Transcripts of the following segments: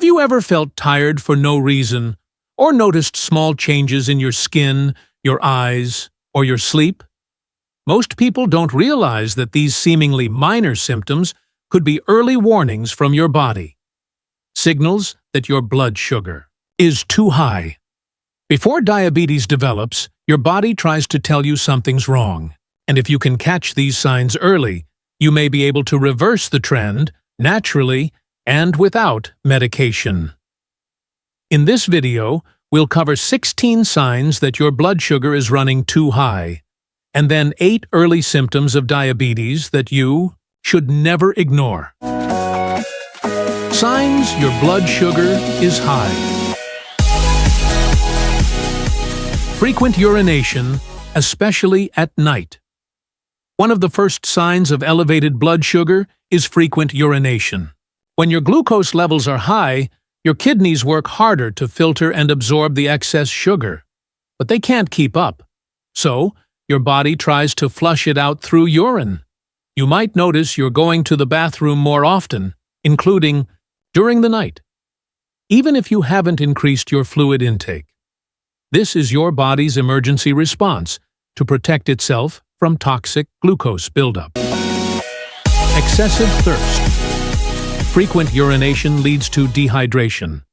Have you ever felt tired for no reason, or noticed small changes in your skin, your eyes, or your sleep? Most people don't realize that these seemingly minor symptoms could be early warnings from your body. Signals that your blood sugar is too high. Before diabetes develops, your body tries to tell you something's wrong. And if you can catch these signs early, you may be able to reverse the trend naturally and without medication. In this video, we'll cover 16 signs that your blood sugar is running too high, and then 8 early symptoms of diabetes that you should never ignore. Signs your blood sugar is high. Frequent urination, especially at night. One of the first signs of elevated blood sugar is frequent urination. When your glucose levels are high, your kidneys work harder to filter and absorb the excess sugar, but they can't keep up. So, your body tries to flush it out through urine. You might notice you're going to the bathroom more often, including during the night, even if you haven't increased your fluid intake. This is your body's emergency response to protect itself from toxic glucose buildup. Excessive thirst. Frequent urination leads to dehydration,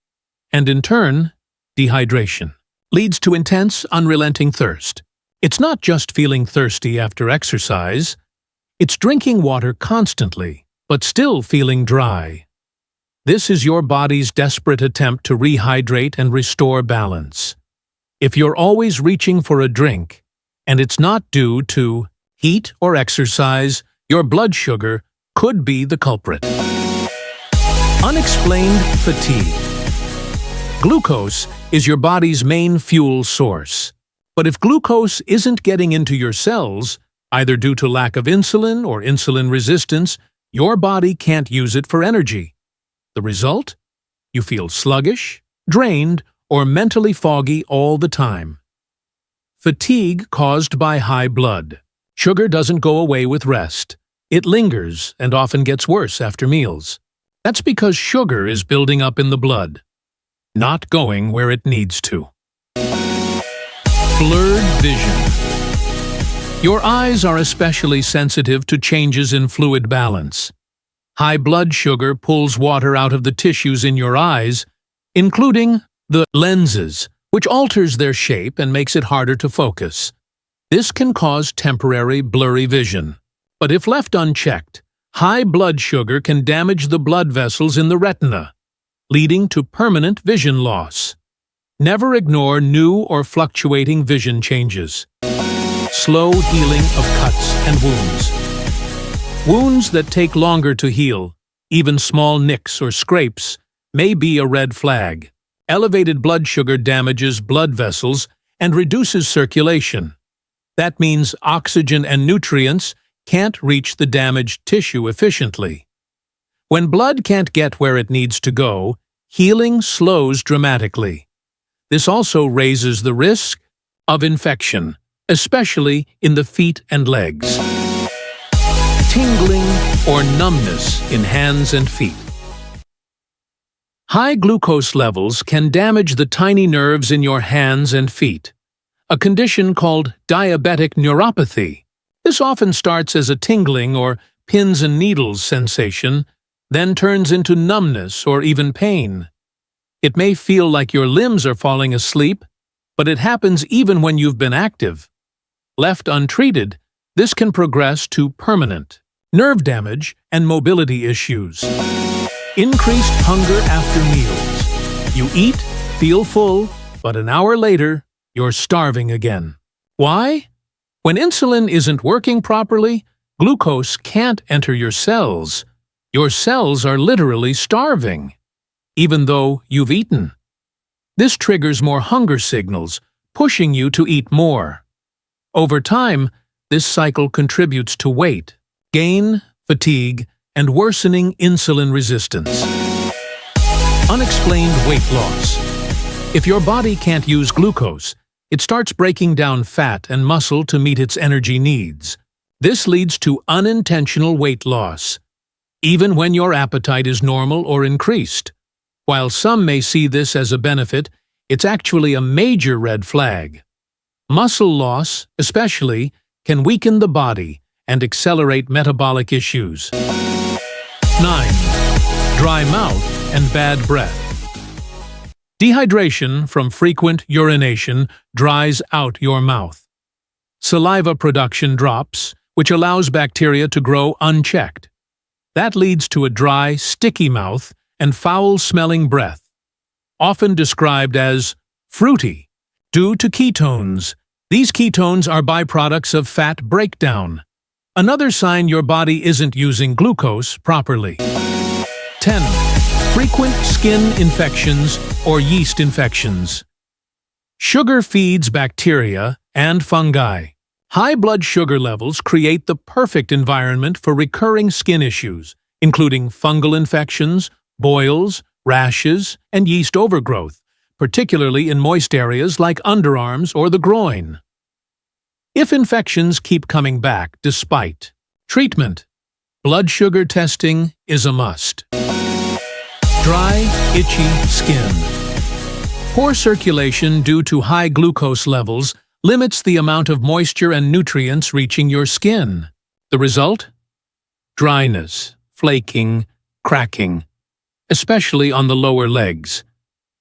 and in turn, dehydration leads to intense, unrelenting thirst. It's not just feeling thirsty after exercise, it's drinking water constantly, but still feeling dry. This is your body's desperate attempt to rehydrate and restore balance. If you're always reaching for a drink, and it's not due to heat or exercise, your blood sugar could be the culprit. Unexplained fatigue. Glucose is your body's main fuel source. But if glucose isn't getting into your cells, either due to lack of insulin or insulin resistance, your body can't use it for energy. The result? You feel sluggish, drained, or mentally foggy all the time. Fatigue caused by high blood. Sugar doesn't go away with rest. It lingers and often gets worse after meals. That's because sugar is building up in the blood, not going where it needs to. Blurred vision. Your eyes are especially sensitive to changes in fluid balance. High blood sugar pulls water out of the tissues in your eyes, including the lenses, which alters their shape and makes it harder to focus. This can cause temporary blurry vision. But if left unchecked, high blood sugar can damage the blood vessels in the retina, leading to permanent vision loss. Never ignore new or fluctuating vision changes. Slow healing of cuts and wounds. Wounds that take longer to heal, even small nicks or scrapes, may be a red flag. Elevated blood sugar damages blood vessels and reduces circulation. That means oxygen and nutrients can't reach the damaged tissue efficiently. When blood can't get where it needs to go, healing slows dramatically. This also raises the risk of infection, especially in the feet and legs. Tingling or numbness in hands and feet. High glucose levels can damage the tiny nerves in your hands and feet, a condition called diabetic neuropathy. This often starts as a tingling or pins and needles sensation, then turns into numbness or even pain. It may feel like your limbs are falling asleep, but it happens even when you've been active. Left untreated, this can progress to permanent nerve damage and mobility issues. Increased hunger after meals. You eat, feel full, but an hour later, you're starving again. Why? When insulin isn't working properly, glucose can't enter your cells. Your cells are literally starving, even though you've eaten. This triggers more hunger signals, pushing you to eat more. Over time, this cycle contributes to weight gain, fatigue, and worsening insulin resistance. Unexplained weight loss. If your body can't use glucose, it starts breaking down fat and muscle to meet its energy needs. This leads to unintentional weight loss, even when your appetite is normal or increased. While some may see this as a benefit, it's actually a major red flag. Muscle loss, especially, can weaken the body and accelerate metabolic issues. 9. Dry mouth and bad breath. Dehydration from frequent urination dries out your mouth. Saliva production drops, which allows bacteria to grow unchecked. That leads to a dry, sticky mouth and foul-smelling breath, often described as fruity, due to ketones. These ketones are byproducts of fat breakdown, another sign your body isn't using glucose properly. 10. Frequent skin infections or yeast infections. Sugar feeds bacteria and fungi. High blood sugar levels create the perfect environment for recurring skin issues, including fungal infections, boils, rashes, and yeast overgrowth, particularly in moist areas like underarms or the groin. If infections keep coming back despite treatment, blood sugar testing is a must. Dry, itchy skin. Poor circulation due to high glucose levels limits the amount of moisture and nutrients reaching your skin. The result? Dryness, flaking, cracking, especially on the lower legs.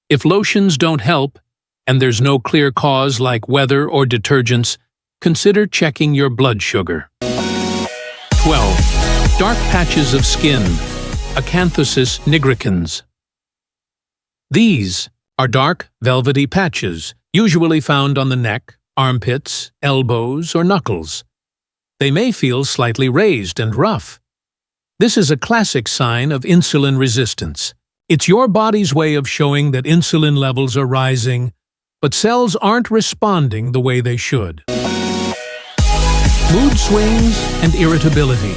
If lotions don't help, and there's no clear cause like weather or detergents, consider checking your blood sugar. 12. Dark patches of skin. Acanthosis nigricans. These are dark, velvety patches, usually found on the neck, armpits, elbows, or knuckles. They may feel slightly raised and rough. This is a classic sign of insulin resistance. It's your body's way of showing that insulin levels are rising, but cells aren't responding the way they should. Mood swings and irritability.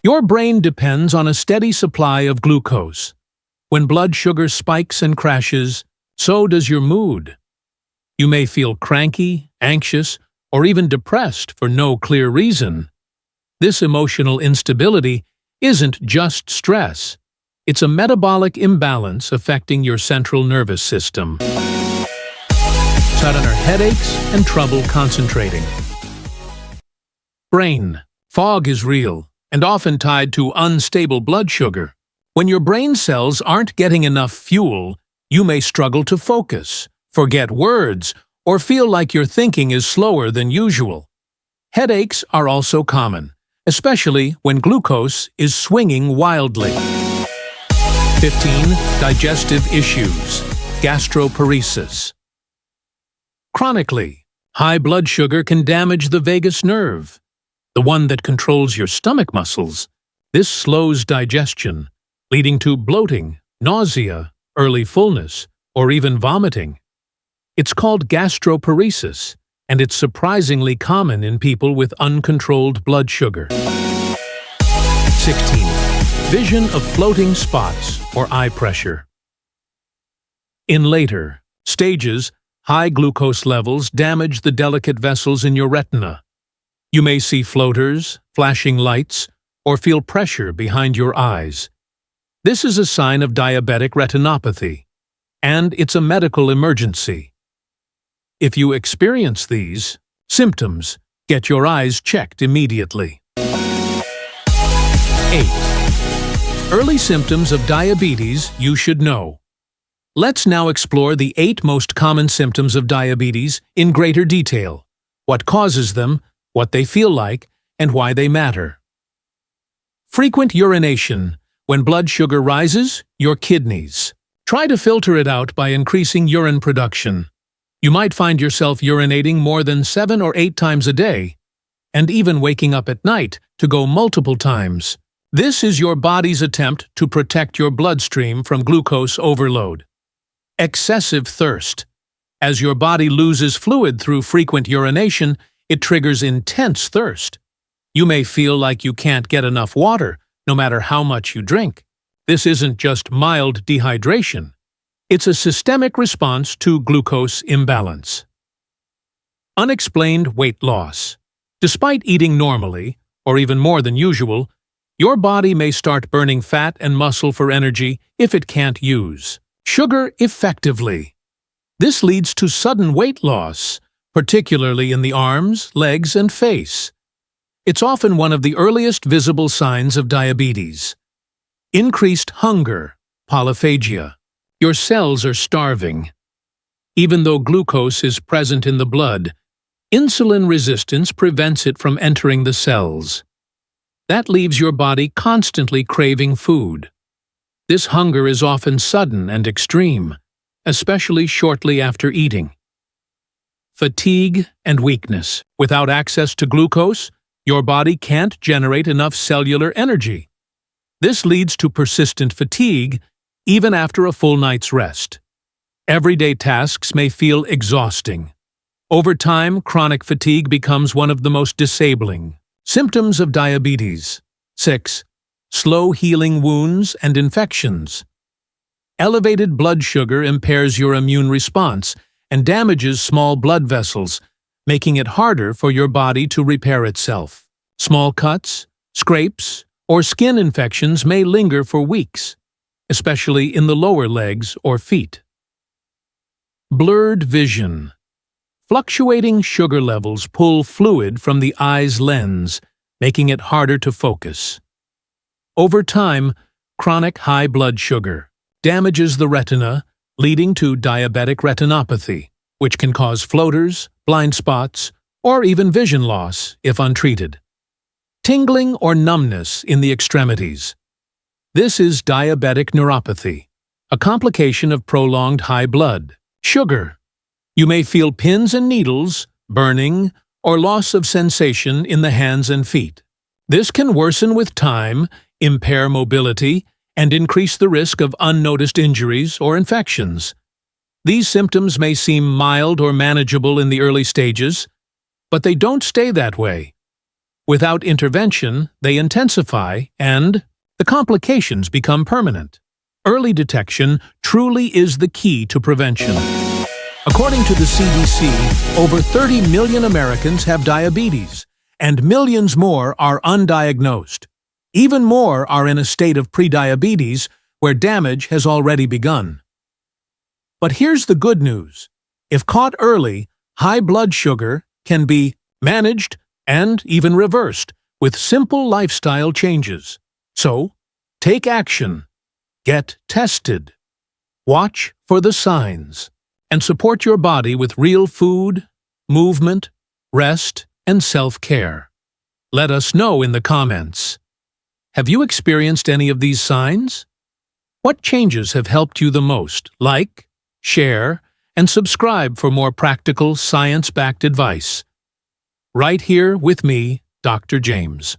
Your brain depends on a steady supply of glucose. When blood sugar spikes and crashes, so does your mood. You may feel cranky, anxious, or even depressed for no clear reason. This emotional instability isn't just stress. It's a metabolic imbalance affecting your central nervous system. Sudden headaches and trouble concentrating. Brain fog is real and often tied to unstable blood sugar. When your brain cells aren't getting enough fuel, you may struggle to focus, forget words, or feel like your thinking is slower than usual. Headaches are also common, especially when glucose is swinging wildly. 15. Digestive issues. Gastroparesis. Chronically, high blood sugar can damage the vagus nerve, the one that controls your stomach muscles. This slows digestion, leading to bloating, nausea, early fullness, or even vomiting. It's called gastroparesis, and it's surprisingly common in people with uncontrolled blood sugar. 16. Vision of floating spots or eye pressure. In later stages, high glucose levels damage the delicate vessels in your retina. You may see floaters, flashing lights, or feel pressure behind your eyes. This is a sign of diabetic retinopathy, and it's a medical emergency. If you experience these symptoms, get your eyes checked immediately. 8. Early symptoms of diabetes you should know. Let's now explore the 8 most common symptoms of diabetes in greater detail: what causes them, what they feel like, and why they matter. Frequent urination. When blood sugar rises, your kidneys. Try to filter it out by increasing urine production. You might find yourself urinating more than 7 or 8 times a day, and even waking up at night to go multiple times. This is your body's attempt to protect your bloodstream from glucose overload. Excessive thirst. As your body loses fluid through frequent urination, it triggers intense thirst. You may feel like you can't get enough water, no matter how much you drink. This isn't just mild dehydration. It's a systemic response to glucose imbalance. Unexplained weight loss. Despite eating normally, or even more than usual, Your body may start burning fat and muscle for energy if it can't use sugar effectively. This leads to sudden weight loss, particularly in the arms, legs, and face. It's often one of the earliest visible signs of diabetes. Increased hunger, polyphagia. Your cells are starving. Even though glucose is present in the blood, insulin resistance prevents it from entering the cells. That leaves your body constantly craving food. This hunger is often sudden and extreme, especially shortly after eating. Fatigue and weakness. Without access to glucose, your body can't generate enough cellular energy. This leads to persistent fatigue even after a full night's rest. Everyday tasks may feel exhausting. Over time, chronic fatigue becomes one of the most disabling symptoms of diabetes. 6. Slow healing wounds and infections. Elevated blood sugar impairs your immune response and damages small blood vessels, making it harder for your body to repair itself. Small cuts, scrapes, or skin infections may linger for weeks, especially in the lower legs or feet. Blurred vision. Fluctuating sugar levels pull fluid from the eye's lens, making it harder to focus. Over time, chronic high blood sugar damages the retina, leading to diabetic retinopathy, which can cause floaters, blind spots, or even vision loss if untreated. Tingling or numbness in the extremities. This is diabetic neuropathy, a complication of prolonged high blood sugar. You may feel pins and needles, burning, or loss of sensation in the hands and feet. This can worsen with time, impair mobility, and increase the risk of unnoticed injuries or infections. These symptoms may seem mild or manageable in the early stages, but they don't stay that way. Without intervention, they intensify and the complications become permanent. Early detection truly is the key to prevention. According to the CDC, over 30 million Americans have diabetes, and millions more are undiagnosed. Even more are in a state of prediabetes, where damage has already begun. But here's the good news. If caught early, high blood sugar can be managed and even reversed with simple lifestyle changes. So, take action, get tested, watch for the signs, and support your body with real food, movement, rest, and self-care. Let us know in the comments. Have you experienced any of these signs? What changes have helped you the most? Like, share, and subscribe for more practical, science-backed advice. Right here with me, Dr. James.